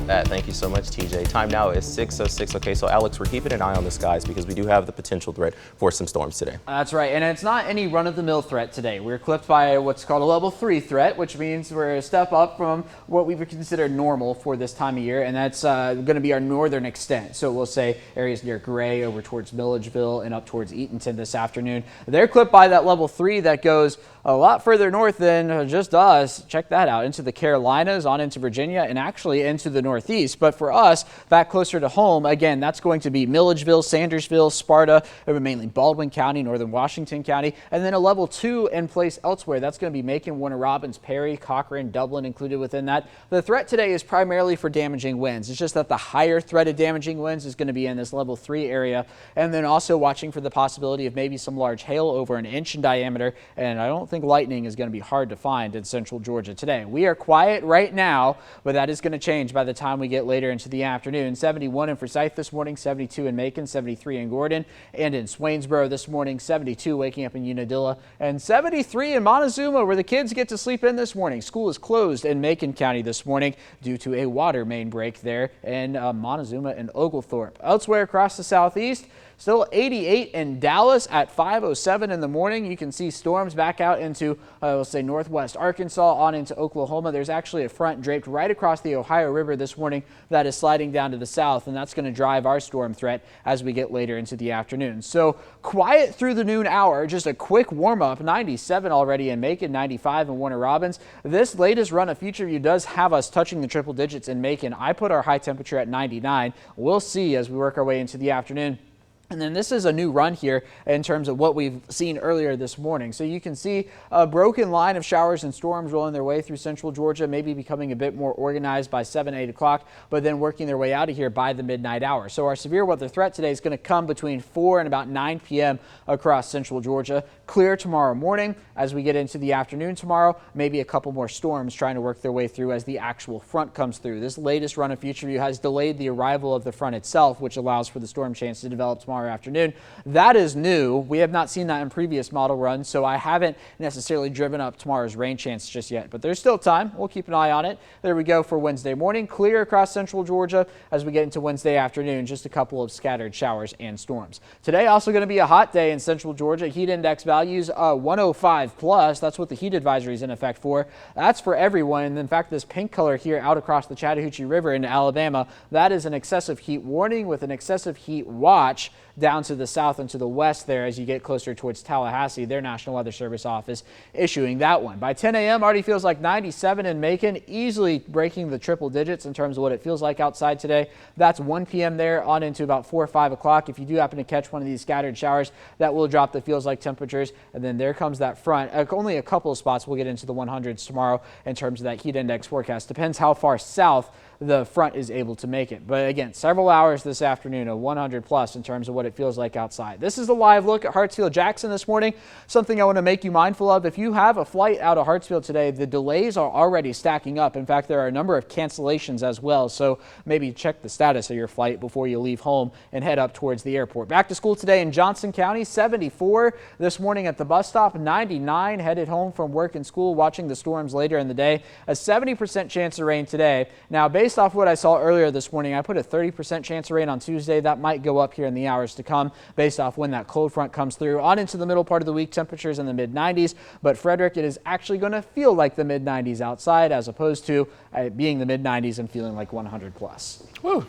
That. Thank you so much, TJ. Time now is 6:06. Okay, so Alex, we're keeping an eye on the skies because we do have the potential threat for some storms today. That's right, and it's not any run-of-the-mill threat today. We're clipped by what's called a level 3 threat, which means we're a step up from what we would consider normal for this time of year, and that's going to be our northern extent. So we'll say areas near Gray over towards Milledgeville and up towards Eatonton this afternoon. They're clipped by that level 3 that goes a lot further north than just us. Check that out, into the Carolinas, on into Virginia, and actually into the northeast. But for us, back closer to home, again, that's going to be Milledgeville, Sandersville, Sparta, mainly Baldwin County, northern Washington County, and then a level 2 in place elsewhere. That's going to be Macon, Warner Robins, Perry, Cochrane, Dublin included within that. The threat today is primarily for damaging winds. It's just that the higher threat of damaging winds is going to be in this level 3 area, and then also watching for the possibility of maybe some large hail over an inch in diameter, and I don't think lightning is going to be hard to find in central Georgia today. We are quiet right now, but that is going to change by the time we get later into the afternoon. 71 in Forsyth this morning, 72 in Macon, 73 in Gordon, and in Swainsboro this morning, 72 waking up in Unadilla, and 73 in Montezuma, where the kids get to sleep in this morning. School is closed in Macon County this morning due to a water main break there in Montezuma and Oglethorpe. Elsewhere across the southeast, still 88 in Dallas at 5:07 in the morning. You can see storms back out into, we'll say, northwest Arkansas on into Oklahoma. There's actually a front draped right across the Ohio River this morning that is sliding down to the south, and that's going to drive our storm threat as we get later into the afternoon. So quiet through the noon hour, just a quick warm up. 97 already in Macon, 95 in Warner Robins. This latest run of Future View does have us touching the triple digits in Macon. I put our high temperature at 99. We'll see as we work our way into the afternoon. And then this is a new run here in terms of what we've seen earlier this morning. So you can see a broken line of showers and storms rolling their way through central Georgia, maybe becoming a bit more organized by 7, 8 o'clock, but then working their way out of here by the midnight hour. So our severe weather threat today is going to come between 4 and about 9 p.m. across central Georgia. Clear tomorrow morning. As we get into the afternoon tomorrow, maybe a couple more storms trying to work their way through as the actual front comes through. This latest run of Future View has delayed the arrival of the front itself, which allows for the storm chance to develop tomorrow afternoon. That is new. We have not seen that in previous model runs, so I haven't necessarily driven up tomorrow's rain chance just yet, but there's still time. We'll keep an eye on it. There we go for Wednesday morning. Clear across central Georgia. As we get into Wednesday afternoon, just a couple of scattered showers and storms. Today also going to be a hot day in central Georgia. Heat index values 105 plus. That's what the heat advisory is in effect for. That's for everyone. And in fact, this pink color here out across the Chattahoochee River into Alabama, that is an excessive heat warning with an excessive heat watch down to the south and to the west there as you get closer towards Tallahassee, their National Weather Service office issuing that one. By 10 a.m. already feels like 97 in Macon, easily breaking the triple digits in terms of what it feels like outside today. That's 1 p.m. there on into about 4 or 5 o'clock. If you do happen to catch one of these scattered showers, that will drop the feels like temperatures. And then there comes that front. Only a couple of spots will get into the 100s tomorrow in terms of that heat index forecast. Depends how far south the front is able to make it. But again, several hours this afternoon of 100 plus in terms of what it feels like outside. This is a live look at Hartsfield-Jackson this morning. Something I want to make you mindful of. If you have a flight out of Hartsfield today, the delays are already stacking up. In fact, there are a number of cancellations as well. So maybe check the status of your flight before you leave home and head up towards the airport. Back to school today in Johnson County, 74 this morning at the bus stop, 99 headed home from work and school watching the storms later in the day. A 70% chance of rain today. Now, based off what I saw earlier this morning, I put a 30% chance of rain on Tuesday. That might go up here in the hours to come based off when that cold front comes through. On into the middle part of the week, temperatures in the mid-90s. But Frederick, it is actually going to feel like the mid-90s outside as opposed to being the mid-90s and feeling like 100 plus. Woo.